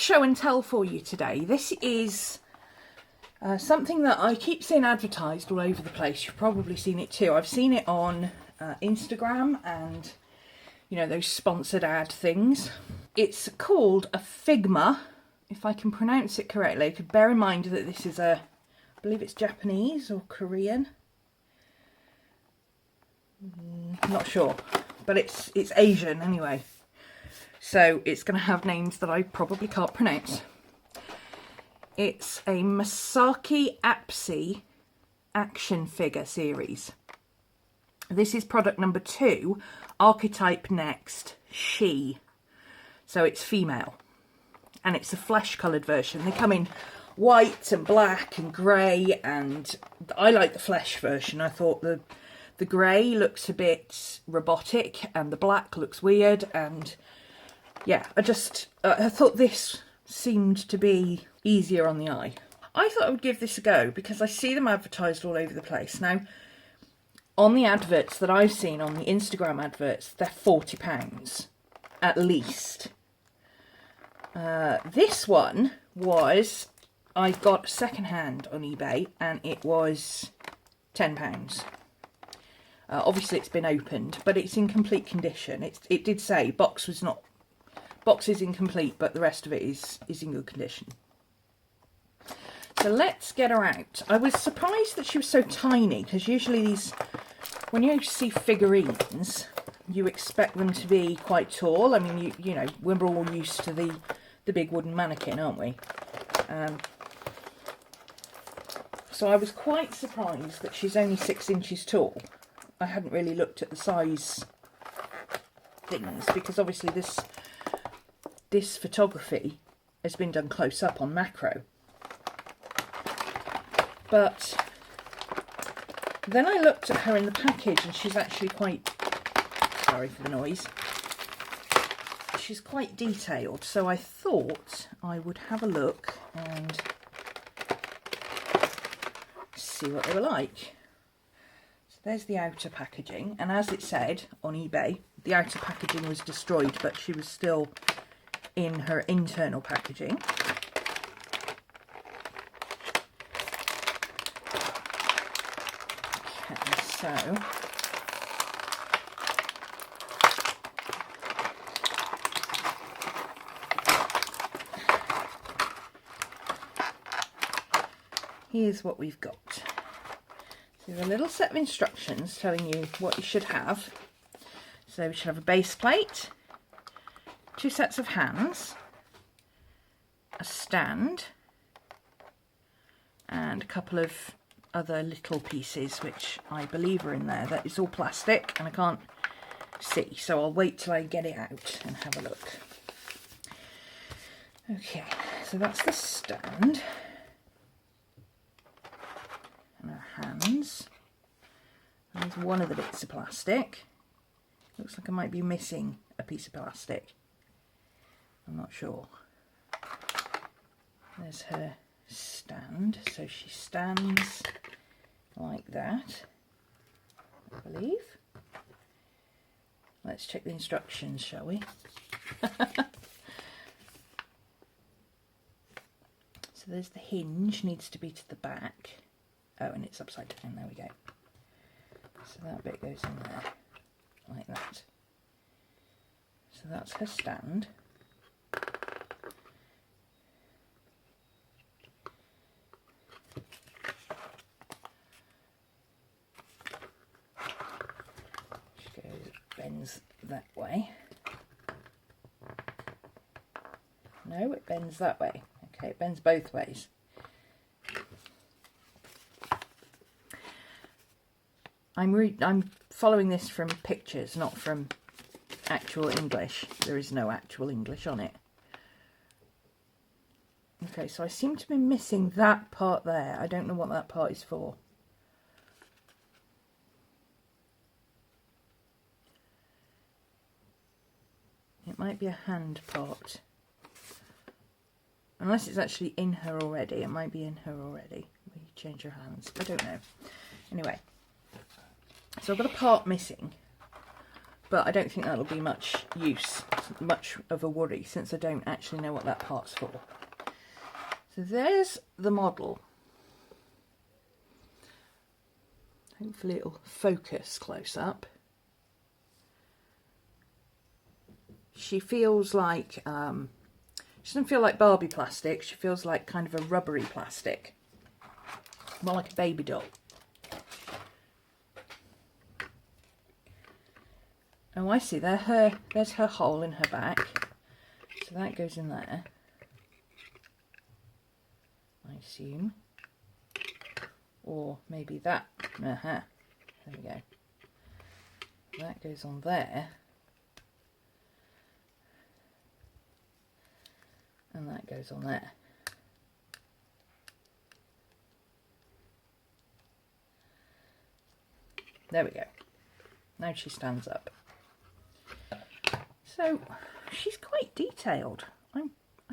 show and tell for you today. This is something that I keep seeing advertised all over the place. You've probably seen it too. I've seen it on Instagram and, you know, those sponsored ad things. It's called a Figma, if I can pronounce it correctly. Bear in mind that this is I believe it's Japanese or Korean. Not sure, but it's Asian anyway. So it's going to have names that I probably can't pronounce. It's a Masaki Apsi action figure series. This is product number 2, Archetype Next, She. So it's female. And it's a flesh coloured version. They come in white and black and grey, and I like the flesh version. I thought the grey looks a bit robotic and the black looks weird, and yeah, I thought this seemed to be easier on the eye. I thought I would give this a go because I see them advertised all over the place. Now, on the adverts that I've seen, on the Instagram adverts, they're £40 at least. This one was, I got second hand on eBay and it was £10. Obviously it's been opened, but it's in complete condition. It did say box is incomplete, but the rest of it is in good condition. So let's get her out. I was surprised that she was so tiny, because usually these, when you see figurines, you expect them to be quite tall. I mean, you know, we're all used to the big wooden mannequin, aren't we? So I was quite surprised that she's only 6 inches tall. I hadn't really looked at the size things, because obviously this photography has been done close up on macro. But then I looked at her in the package and she's actually quite, sorry for the noise, she's quite detailed. So I thought I would have a look and see what they were like. So there's the outer packaging, and as it said on eBay, the outer packaging was destroyed, but she was still in her internal packaging. Okay, so here's what we've got. So there's a little set of instructions telling you what you should have. So we should have a base plate, 2 sets of hands, a stand, and a couple of other little pieces which I believe are in there. That is all plastic and I can't see, so I'll wait till I get it out and have a look. Okay, so that's the stand. And our hands. There's one of the bits of plastic. Looks like I might be missing a piece of plastic. I'm not sure. There's her stand. So she stands like that, I believe. Let's check the instructions, shall we? So there's the hinge, needs to be to the back. Oh, and it's upside down, there we go. So that bit goes in there, like that. So that's her stand. She goes, bends that way. No, it bends that way. Okay, it bends both ways. I'm following this from pictures, not from actual English. There is no actual English on it. Okay, so I seem to be missing that part there. I don't know what that part is for. It might be a hand part. Unless it's actually in her already. It might be in her already. We change her hands. I don't know. Anyway. So I've got a part missing. but I don't think that'll be much use, much of a worry, since I don't actually know what that part's for. So there's the model. Hopefully it'll focus close up. She feels like, she doesn't feel like Barbie plastic, she feels like kind of a rubbery plastic. More like a baby doll. Oh, I see, there's her hole in her back. So that goes in there, I assume. Or maybe that. There we go. That goes on there. And that goes on there. There we go. Now she stands up. So she's quite detailed. I'm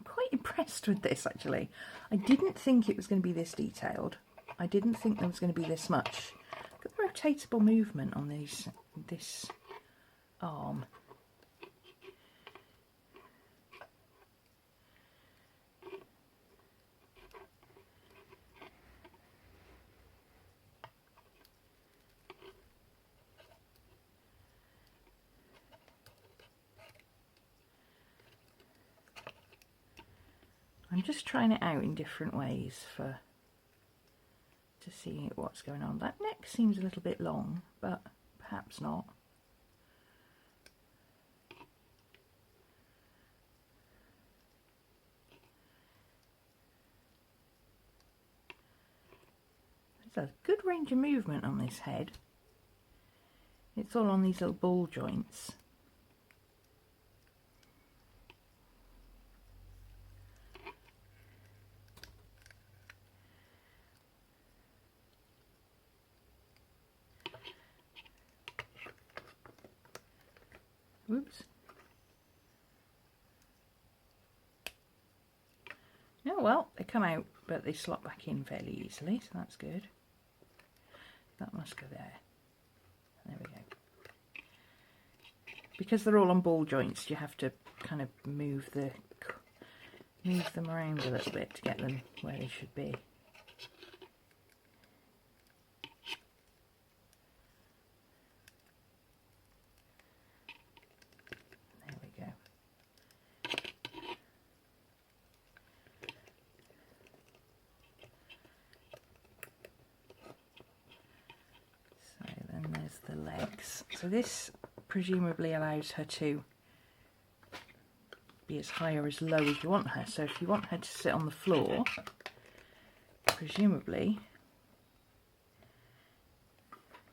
quite impressed with this, actually. I didn't think it was going to be this detailed. I didn't think there was going to be this much. Look at the rotatable movement on this arm. I'm just trying it out in different ways to see what's going on. That neck seems a little bit long, but perhaps not. There's a good range of movement on this head. It's all on these little ball joints. Oops. Oh well, they come out, but they slot back in fairly easily, so that's good. That must go there. There we go. Because they're all on ball joints, you have to kind of move them around a little bit to get them where they should be. There we go. So then there's the legs. So this presumably allows her to be as high or as low as you want her. So if you want her to sit on the floor, presumably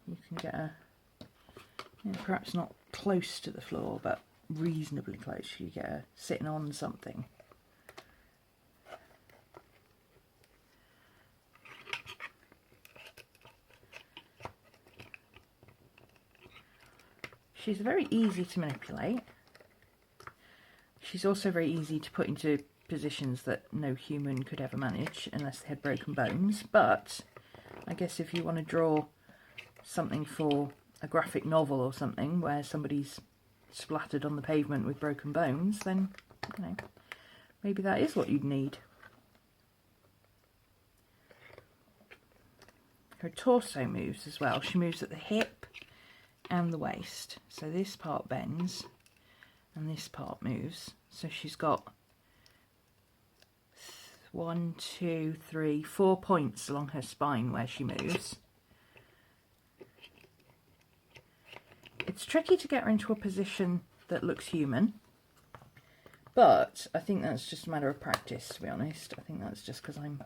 you can get her, perhaps not close to the floor, but reasonably close. You get her sitting on something. She's very easy to manipulate. She's also very easy to put into positions that no human could ever manage unless they had broken bones. But I guess if you want to draw something for a graphic novel or something where somebody's splattered on the pavement with broken bones, then, you know, maybe that is what you'd need. Her torso moves as well. She moves at the hip and the waist. So this part bends and this part moves. So she's got 1, 2, 3, 4 points along her spine where she moves. It's tricky to get her into a position that looks human, but I think that's just a matter of practice, to be honest. I think that's just because I'm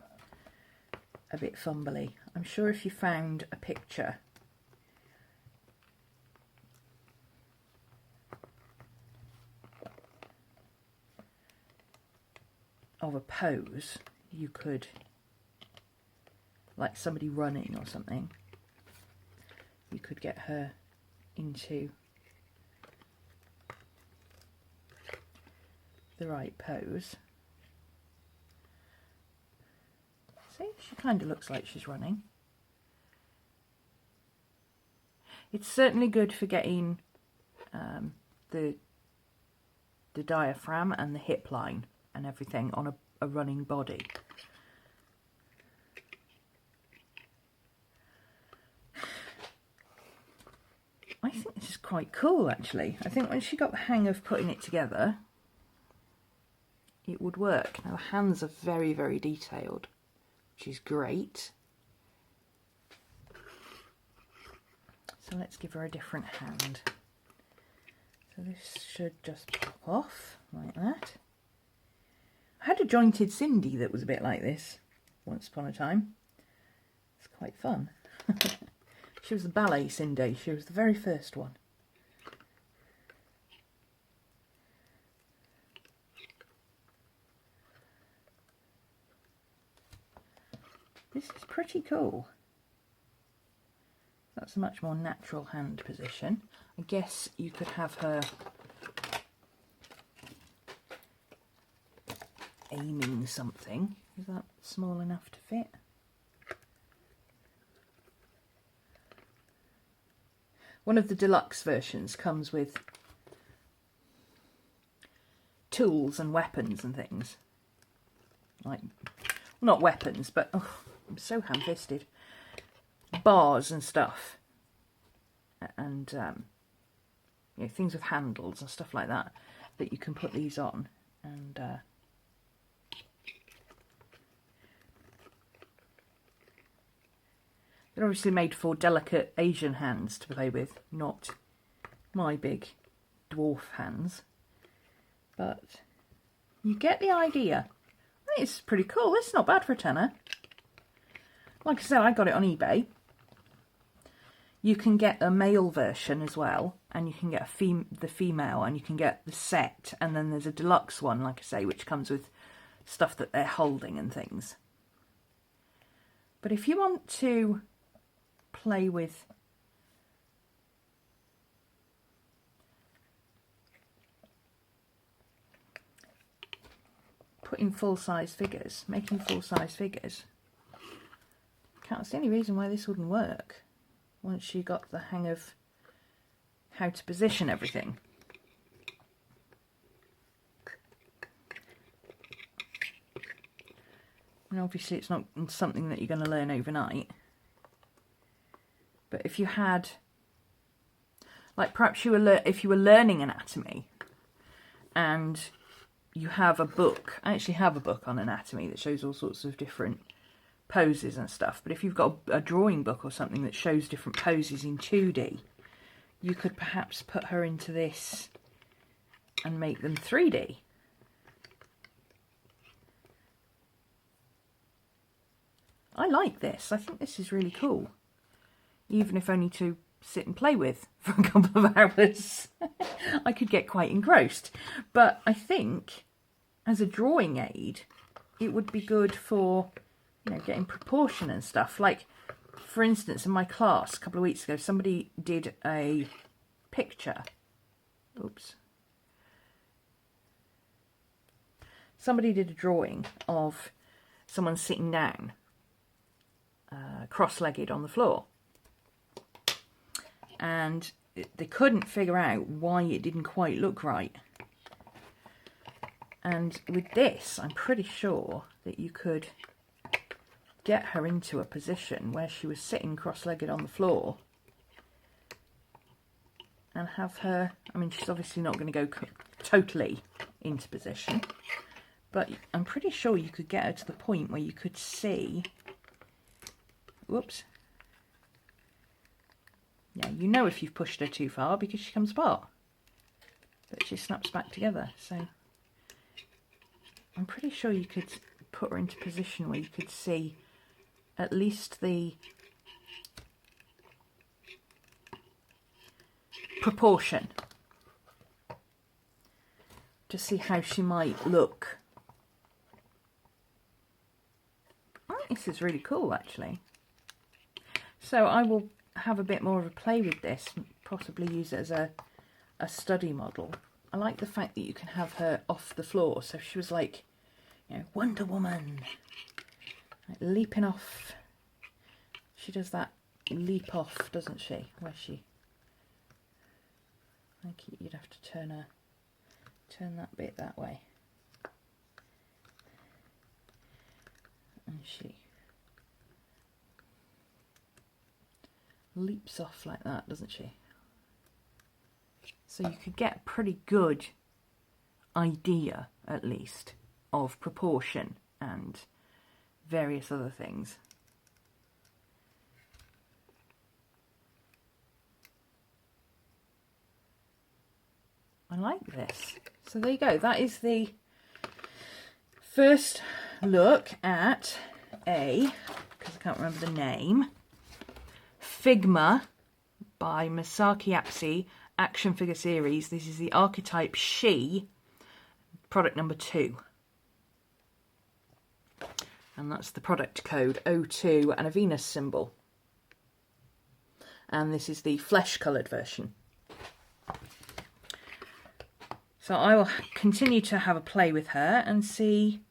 a bit fumbly. I'm sure if you found a picture of a pose, you could, like somebody running or something, you could get her into the right pose. See, she kind of looks like she's running. It's certainly good for getting the diaphragm and the hip line and everything on a running body. I think this is quite cool, actually. I think when she got the hang of putting it together, it would work. Now, the hands are very, very detailed, which is great. So let's give her a different hand. So this should just pop off like that. I had a jointed Cindy that was a bit like this once upon a time. It's quite fun. She was the ballet Cindy. She was the very first one. This is pretty cool. That's a much more natural hand position. I guess you could have her aiming something. Is that small enough to fit? One of the deluxe versions comes with tools and weapons and things. Like, well, not weapons, but oh, I'm so ham-fisted. Bars and stuff. And you know, things with handles and stuff like that, that you can put these on. And they're obviously made for delicate Asian hands to play with, not my big dwarf hands. But you get the idea. I think it's pretty cool. It's not bad for a tenner. Like I said, I got it on eBay. You can get a male version as well, and you can get the female, and you can get the set, and then there's a deluxe one, like I say, which comes with stuff that they're holding and things. But if you want to play with putting full-size figures, making full-size figures, can't see any reason why this wouldn't work once you got the hang of how to position everything. And obviously it's not something that you're going to learn overnight. But if you had, like perhaps if you were learning anatomy and you have a book, I actually have a book on anatomy that shows all sorts of different poses and stuff, but if you've got a drawing book or something that shows different poses in 2D, you could perhaps put her into this and make them 3D. I like this. I think this is really cool. Even if only to sit and play with for a couple of hours. I could get quite engrossed. But I think as a drawing aid, it would be good for, you know, getting proportion and stuff. Like, for instance, in my class a couple of weeks ago, somebody did a picture. Oops. Somebody did a drawing of someone sitting down, cross-legged on the floor. And they couldn't figure out why it didn't quite look right. And with this, I'm pretty sure that you could get her into a position where she was sitting cross-legged on the floor and have her, I mean, she's obviously not going to go totally into position, but I'm pretty sure you could get her to the point where you could see, whoops, yeah, you know if you've pushed her too far because she comes apart, but she snaps back together. So I'm pretty sure you could put her into position where you could see at least the proportion to see how she might look. I think this is really cool, actually. So I will have a bit more of a play with this, possibly use it as a study model. I like the fact that you can have her off the floor, so she was like, you know, Wonder Woman, like leaping off. She does that leap off, doesn't she? Where she, think you'd have to turn that bit that way. And she leaps off like that, doesn't she? So you could get a pretty good idea, at least, of proportion and various other things. I like this. So there you go. That is the first look at because I can't remember the name, Figma by Masaki Apsi action figure series. This is the Archetype She, product number 2. And that's the product code 02 and a Venus symbol. And this is the flesh coloured version. So I will continue to have a play with her and see,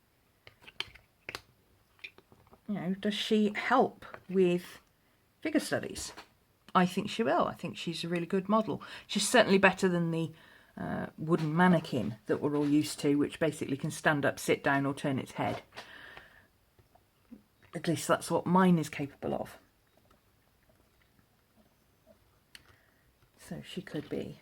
you know, does she help with figure studies? I think she will. I think she's a really good model. She's certainly better than the wooden mannequin that we're all used to, which basically can stand up, sit down or turn its head. At least that's what mine is capable of. So she could be.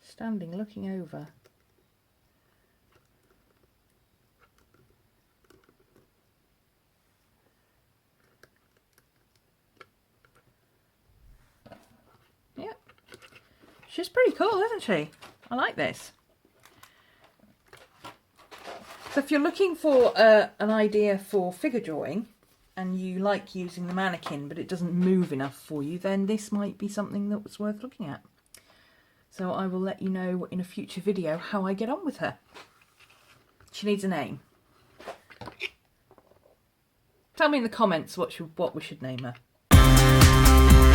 Standing, looking over. Yeah. She's pretty cool, isn't she? I like this. So if you're looking for an idea for figure drawing and you like using the mannequin but it doesn't move enough for you, then this might be something that's worth looking at. So I will let you know in a future video how I get on with her. She needs a name. Tell me in the comments what we should name her.